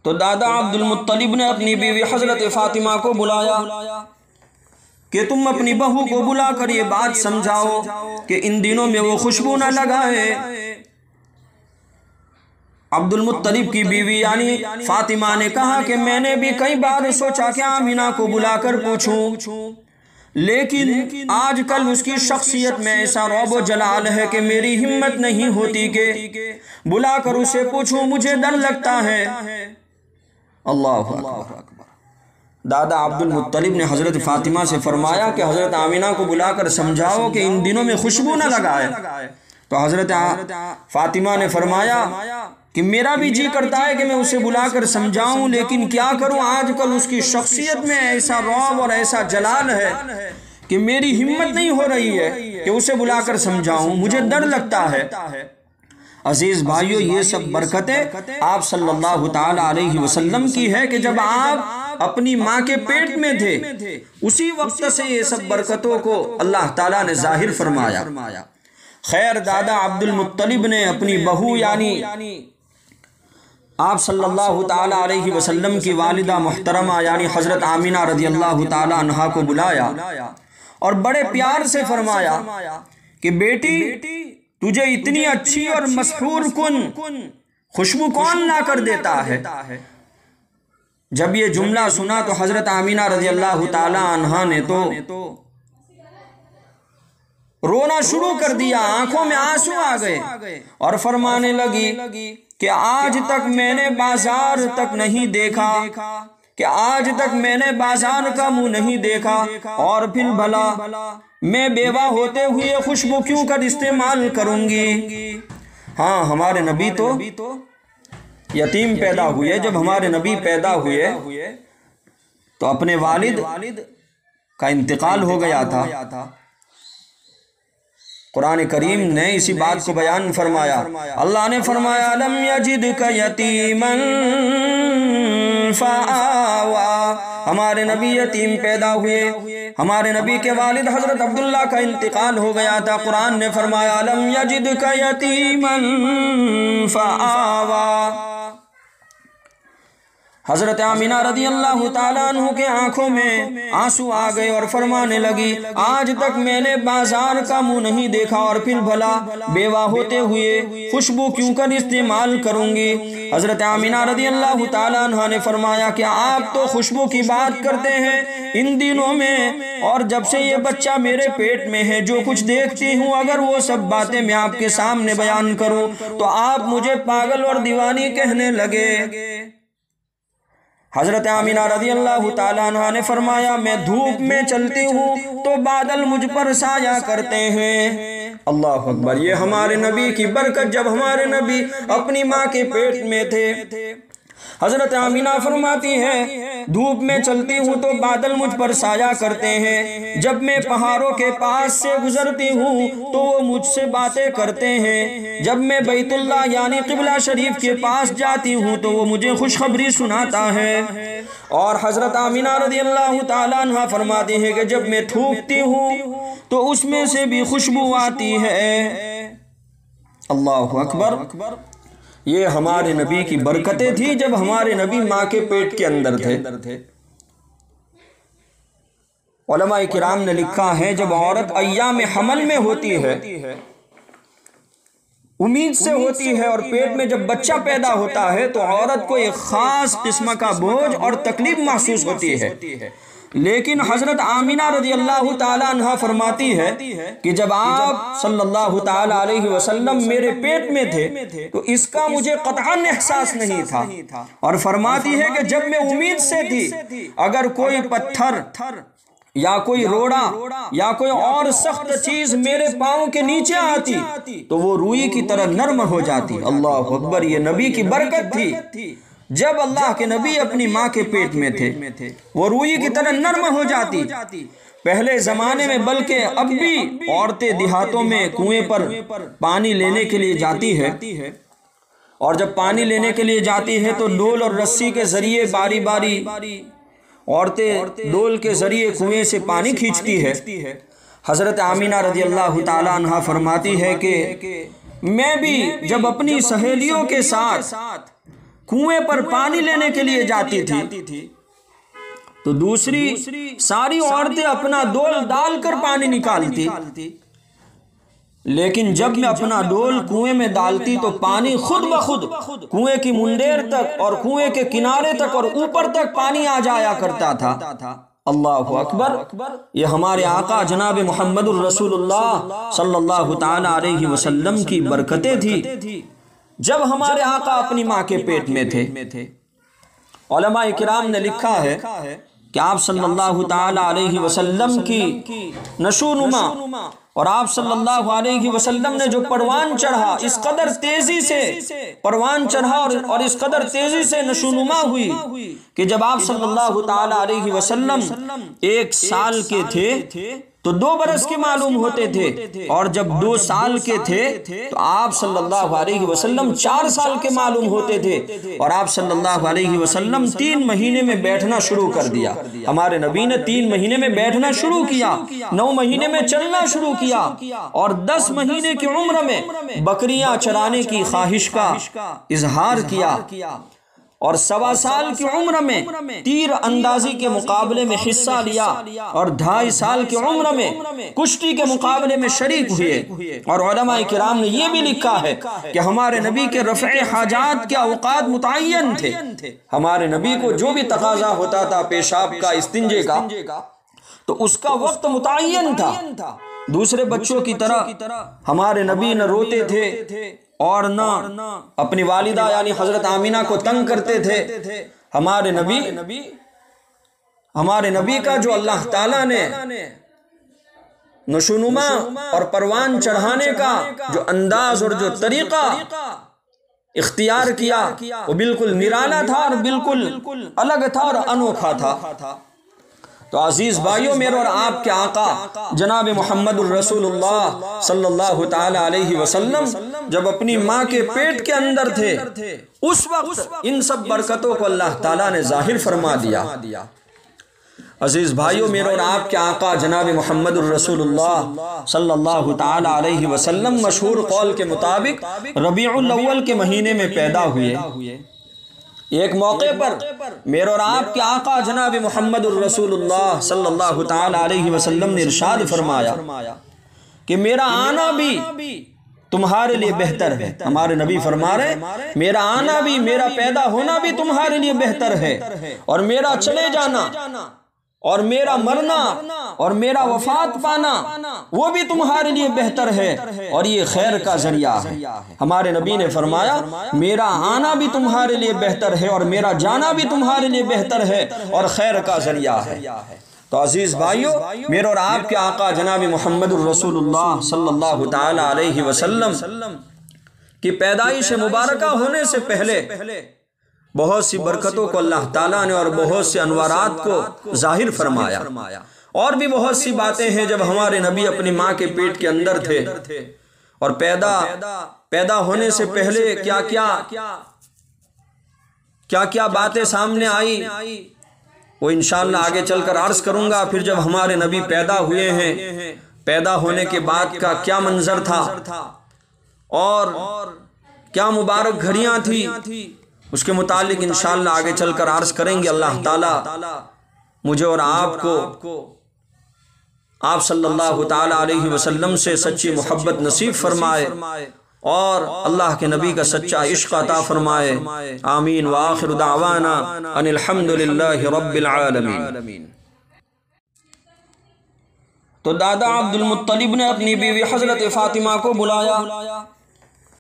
तो दादा अब्दुल मुत्तलिब ने अपनी बीवी हजरत फातिमा को बुलाया कि तुम अपनी बहू को बुला कर ये बात समझाओ कि इन दिनों में वो खुशबू ना लगाए। अब्दुल मुत्तलिब की बीवी यानी फातिमा ने कहा कि मैंने भी कई बार सोचा कि आमिना को बुलाकर पूछूं, लेकिन आजकल उसकी शख्सियत में ऐसा रौब जलाल है कि मेरी हिम्मत नहीं होती कि बुलाकर उसे पूछूं, मुझे डर लगता है। अल्लाह अकबर। दादा अब्दुल मुत्तलिब ने हजरत फातिमा से फरमाया कि हजरत आमिना को बुलाकर समझाओ कि इन दिनों में खुशबू न लगाए। तो हजरत फातिमा ने फरमाया कि मेरा भी जी करता है कि मैं उसे बुलाकर समझाऊं, लेकिन क्या करूं, आजकल उसकी शख्सियत में ऐसा रौब और ऐसा जलाल है कि मेरी हिम्मत नहीं हो रही है कि उसे बुलाकर समझाऊं, मुझे डर लगता है। अजीज भाइयों, ये सब बरकतें आप सल्लल्लाहु ताला अलैहि वसल्लम की है कि जब आप अपनी माँ के पेट में थे उसी वक्त से ये सब बरकतों को अल्लाह ताला ने जाहिर फरमाया। खैर, दादा अब्दुल मुत्तलिब ने अपनी बहू यानी आप सल्लल्लाहु ताला अलैहि वसल्लम की वालिदा मुहतरमा यानी हजरत आमिना रज़ियल्लाहु ताला अन्हा को बुलाया और बड़े प्यार से फरमाया कि बेटी, तुझे इतनी अच्छी और मशहूर कुन खुशबू कौन ला कर देता है। जब ये जुमला सुना तो हजरत आमिना रज़ियल्लाहु ताला अन्हा ने तो रोना शुरू कर दिया, आंखों में आंसू आ गए और फरमाने लगी कि आज तक मैंने बाजार तक नहीं देखा, कि आज तक मैंने बाजार का मुंह नहीं देखा, और फिर भला मैं बेवा होते हुए खुशबू क्यों कर इस्तेमाल करूंगी। हाँ, हमारे नबी तो यतीम पैदा हुए। जब हमारे नबी पैदा हुए तो अपने वालिद का इंतकाल हो गया था। कुरान करीम ने इसी बात को बयान फरमाया। अल्लाह ने फरमाया, लम यजिदका यतीमन फआवा। हमारे नबी यतीम पैदा हुए, हमारे नबी के वालिद हजरत अब्दुल्ला का इंतकाल हो गया था। कुरान ने फरमाया, लम यजिदका यतीमन फआवा। हजरत आमिना रज़ियल्लाहु ताला अन्हु के आंखों में आंसू आ गए और फरमाने लगी, आज तक मैंने बाजार का मुंह नहीं देखा, और फिर भला बेवा होते हुए खुशबू क्यों कर इस्तेमाल करूंगी। हजरत आमिना रज़ियल्लाहु ताला अन्हा ने फरमाया कि आप तो खुशबू की बात करते हैं इन दिनों में, और जब से ये बच्चा मेरे पेट में है जो कुछ देखती हूँ, अगर वो सब बातें मैं आपके सामने बयान करूँ तो आप मुझे पागल और दीवानी कहने लगे। हजरत आमिना रज़ियल्लाहु ताला अन्हा ने फरमाया, मैं धूप में चलती हूँ तो बादल मुझ पर साया करते हैं। अल्लाह अकबर। ये हमारे नबी की बरकत। जब हमारे नबी अपनी माँ के पेट में थे, हजरत आमिना फरमाती है, धूप में चलती हूँ तो बादल मुझ पर साया करते हैं, जब मैं पहाड़ों के पास से गुजरती हूँ तो वो मुझसे बातें करते हैं, जब मैं बैतुल्लाह यानी क़िबला शरीफ के पास जाती हूँ तो वो मुझे खुशखबरी सुनाता है। और हजरत आमिना रज़ियल्लाहु ताला अन्हा फरमाती है कि जब मैं थूकती हूँ तो उसमें से भी खुशबू आती है। अल्लाह अकबर। ये हमारे नबी की बरकतें थी जब हमारे नबी माँ के पेट के अंदर थे। उलमाए किराम ने लिखा है, जब औरत अय्याम हमल में होती है, उम्मीद से होती है, और पेट में जब बच्चा पैदा होता है तो औरत को एक खास किस्म का बोझ और तकलीफ महसूस होती है। लेकिन हजरत आमिना रज़ियल्लाहु ताला अन्हा फरमाती है कि जब आप सल्लल्लाहु ताला अलैहि वसल्लम मेरे पेट में थे तो इसका मुझे कतअन एहसास नहीं था। और फरमाती है कि जब मैं उम्मीद से थी अगर कोई पत्थर या कोई रोड़ा या कोई और सख्त चीज मेरे पाँव के नीचे आती तो वो रुई की तरह नर्म हो जाती। अल्लाह अकबर। ये नबी की बरकत थी। जब अल्लाह के नबी अपनी माँ के पेट में थे वो रुई की तरह नर्म हो जाती। पहले जमाने में, बल्कि अब भी औरतें देहातों में कुएं पर पानी लेने के लिए जाती है, और जब पानी लेने के लिए जाती है तो डोल और रस्सी के जरिए बारी बारी औरतें डोल के जरिए कुएं से पानी खींचती है। हजरत आमिना रज़ियल्लाहु ताला अन्हा फरमाती है कि मैं भी जब अपनी सहेलियों के साथ कुएं पर पानी लेने के लिए जाती थी तो दूसरी सारी औरतें अपना डोल डालकर पानी निकालती, लेकिन जब मैं अपना डोल कुएं में डालती तो पानी खुद ब खुद कुएं की मुंडेर तक और कुएं के किनारे तक और ऊपर तक पानी आ जाया करता था। अल्लाहु अकबर। ये हमारे आका जनाब मुहम्मदुर रसूलुल्लाह सल्लल्लाहु ताला अलैहि वसल्लम की बरकतें थी जब हमारे आका अपनी माँ के पेट में थे। उलमा इकराम ने लिखा है कि आप सल्लल्लाहु ताला अलैहि वसल्लम की नशोनुमा और आप सल्लल्लाहु अलैहि वसल्लम ने जो परवान चढ़ा, इस कदर तेजी से परवान चढ़ा और इस कदर तेजी से नशोनुमा हुई कि जब आप सल्लल्लाहु ताला अलैहि वसल्लम 1 साल के थे तो 2 बरस के मालूम होते थे, और जब 2 साल के थे तो आप सल्लल्लाहु अलैहि वसल्लम 4 साल के मालूम होते थे, और आप सल्लल्लाहु अलैहि वसल्लम 3 महीने में बैठना शुरू कर दिया। हमारे नबी ने 3 महीने में बैठना शुरू किया, 9 महीने में चलना शुरू किया, और 10 महीने की उम्र में बकरियां चराने की ख्वाहिश का इजहार किया, और 1.25 साल की उम्र में तीर अंदाजी के मुकाबले में हिस्सा लिया, और 2.5 साल की उम्र में कुश्ती के मुकाबले में शरीक हुए। और उलमा किराम ने यह भी लिखा है कि हमारे नबी के रफ़े हाजात के औकात मुतय्यन थे। हमारे नबी को जो भी तकाजा होता था पेशाब का, इस्तिंजे का, तो उसका वक्त मुतय्यन था। दूसरे बच्चों की तरह हमारे नबी न रोते थे और न अपनी वालिदा यानी हजरत आमिना को तंग करते थे। हमारे नबी का जो अल्लाह ताला ने नशोनुमा और परवान चढ़ाने का जो अंदाज और जो तरीका इख्तियार किया वो बिल्कुल निराला था और बिल्कुल अलग था और अनोखा था। तो अजीज भाइयों, मेरे और आपके आका जनाब मुहम्मदुर रसूलुल्लाह सल्लल्लाहु ताला अलैहि वसल्लम जब अपनी माँ के पेट के अंदर थे, उस वक्त इन सब बरकतों को अल्लाह ताला ने जाहिर फरमा दिया। अजीज भाइयों, मेरे और आपके आका जनाब मुहम्मदुर रसूलुल्लाह सल्लल्लाहु ताला अलैहि वसल्लम मशहूर कौल के मुताबिक रबीउल अव्वल के महीने में पैदा हुए। एक मौके पर मेरे और आपके आका जनाब मुहम्मदुर रसूलुल्लाह सल्लल्लाहु ताला अलैहि वसल्लम ने इरशाद फरमाया कि मेरा आना भी तुम्हारे लिए बेहतर है। हमारे नबी फरमा रहे, मेरा आना भी, मेरा पैदा होना भी तुम्हारे लिए बेहतर है, और मेरा चले जाना और मेरा मरना और मेरा वफात पाना वो भी तुम्हारे लिए बेहतर है, और ये खैर का जरिया है। हमारे नबी ने फरमाया, मेरा आना भी तुम्हारे लिए बेहतर है और मेरा जाना भी तुम्हारे लिए बेहतर है और खैर का जरिया है। तो अजीज भाइयों, मेरे और आपके आका जनाब मुहम्मदुर रसूलुल्लाह सल्लल्लाहु ताला अलैहि वसल्लम की पैदाइश मुबारका होने से पहले बहुत सी बरकतों को अल्लाह ताला ने और बहुत से अनवारात को जाहिर फरमाया। और भी बहुत सी बातें हैं जब हमारे नबी अपनी माँ के पेट के अंदर थे और पैदा होने से पहले क्या क्या बातें सामने आई वो इंशाअल्लाह आगे चलकर अर्ज करूंगा। फिर जब हमारे नबी पैदा हुए हैं, पैदा होने के बाद का क्या मंजर था और क्या मुबारक घड़ियां थी, उसके मुतालिक इंशाअल्लाह आगे चलकर अर्ज करेंगे। अल्लाह ताला मुझे और आपको आप सल्लल्लाहु ताला अलैहि वसल्लम से सच्ची मोहब्बत नसीब फरमाए और अल्लाह के नबी का सच्चा इश्क अता फरमाए। आमीन। व आखिर दावाना अनिल हम्दुलिल्लाहि रब्बिल आलमीन। तो दादा अब्दुल मुत्तलिब ने अपनी बीवी हजरत फातिमा को बुलाया